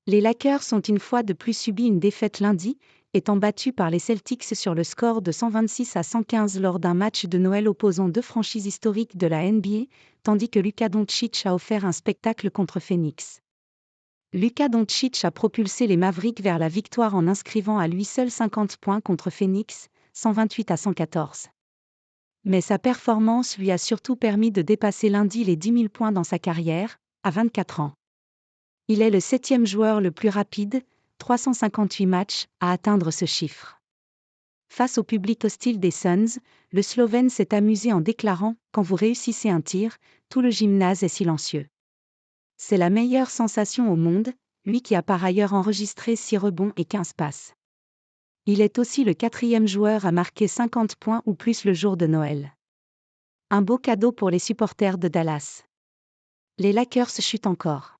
Les Lakers ont une fois de plus subi une défaite lundi, étant battus par les Celtics sur le score de 126-115 lors d'un match de Noël opposant deux franchises historiques de la NBA, tandis que Luka Doncic a offert un spectacle contre Phoenix. Luka Doncic a propulsé les Mavericks vers la victoire en inscrivant à lui seul 50 points contre Phoenix, 128-114. Mais sa performance lui a surtout permis de dépasser lundi les 10 000 points dans sa carrière, à 24 ans. Il est le 7e joueur le plus rapide, 358 matchs, à atteindre ce chiffre. Face au public hostile des Suns, le Slovène s'est amusé en déclarant « Quand vous réussissez un tir, tout le gymnase est silencieux. » C'est la meilleure sensation au monde, lui qui a par ailleurs enregistré 6 rebonds et 15 passes. Il est aussi le 4e joueur à marquer 50 points ou plus le jour de Noël. Un beau cadeau pour les supporters de Dallas. Les Lakers chutent encore.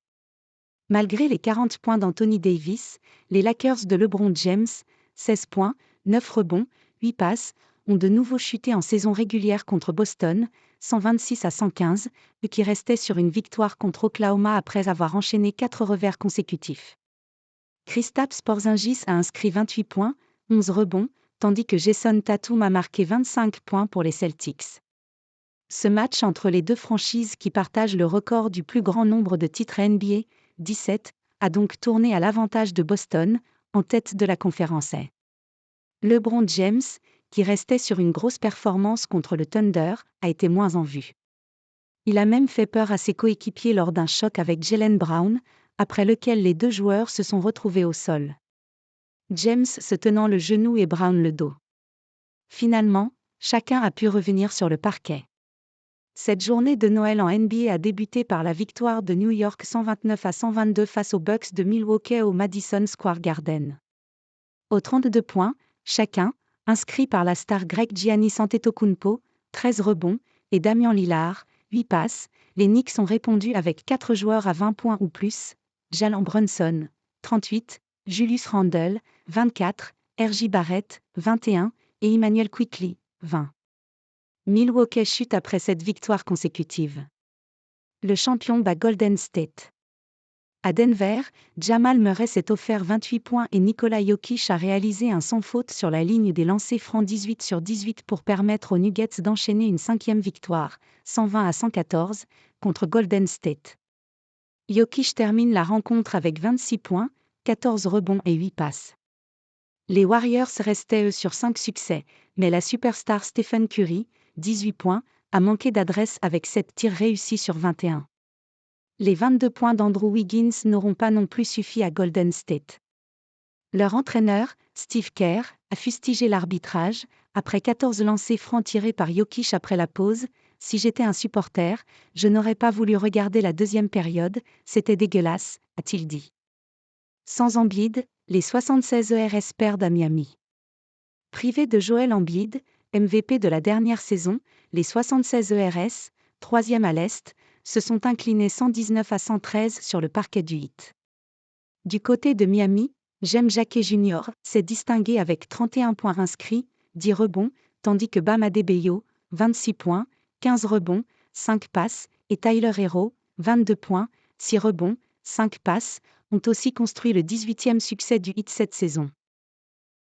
Malgré les 40 points d'Anthony Davis, les Lakers de LeBron James, 16 points, 9 rebonds, 8 passes, ont de nouveau chuté en saison régulière contre Boston, 126-115, eux qui restaient sur une victoire contre Oklahoma après avoir enchaîné 4 revers consécutifs. Kristaps Porzingis a inscrit 28 points, 11 rebonds, tandis que Jason Tatum a marqué 25 points pour les Celtics. Ce match entre les deux franchises qui partagent le record du plus grand nombre de titres NBA, 17, a donc tourné à l'avantage de Boston, en tête de la conférence Est. LeBron James, qui restait sur une grosse performance contre le Thunder, a été moins en vue. Il a même fait peur à ses coéquipiers lors d'un choc avec Jaylen Brown, après lequel les deux joueurs se sont retrouvés au sol. James se tenant le genou et Brown le dos. Finalement, chacun a pu revenir sur le parquet. Cette journée de Noël en NBA a débuté par la victoire de New York 129-122 face aux Bucks de Milwaukee au Madison Square Garden. Aux 32 points, chacun, inscrits par la star grecque Giannis Antetokounmpo, 13 rebonds, et Damian Lillard, 8 passes, les Knicks ont répondu avec 4 joueurs à 20 points ou plus, Jalen Brunson, 38, Julius Randle, 24, R.J. Barrett, 21, et Immanuel Quickley, 20. Milwaukee chute après cette victoire consécutive. Le champion bat Golden State. À Denver, Jamal Murray s'est offert 28 points et Nikola Jokic a réalisé un sans faute sur la ligne des lancers francs 18 sur 18 pour permettre aux Nuggets d'enchaîner une 5e victoire, 120-114, contre Golden State. Jokic termine la rencontre avec 26 points, 14 rebonds et 8 passes. Les Warriors restaient eux sur 5 succès, mais la superstar Stephen Curry, 18 points, a manqué d'adresse avec 7 tirs réussis sur 21. Les 22 points d'Andrew Wiggins n'auront pas non plus suffi à Golden State. Leur entraîneur, Steve Kerr, a fustigé l'arbitrage, après 14 lancers francs tirés par Jokic après la pause. « Si j'étais un supporter, je n'aurais pas voulu regarder la deuxième période, c'était dégueulasse », a-t-il dit. Sans Embiid, les 76 ERS perdent à Miami. Privés de Joel Embiid, MVP de la dernière saison, les 76 ERS, 3e à l'Est, se sont inclinés 119-113 sur le parquet du Heat. Du côté de Miami, James Jaquet Jr. s'est distingué avec 31 points inscrits, 10 rebonds, tandis que Bam Adebayo, 26 points, 15 rebonds, 5 passes, et Tyler Herro, 22 points, 6 rebonds, 5 passes, ont aussi construit le 18e succès du Heat cette saison.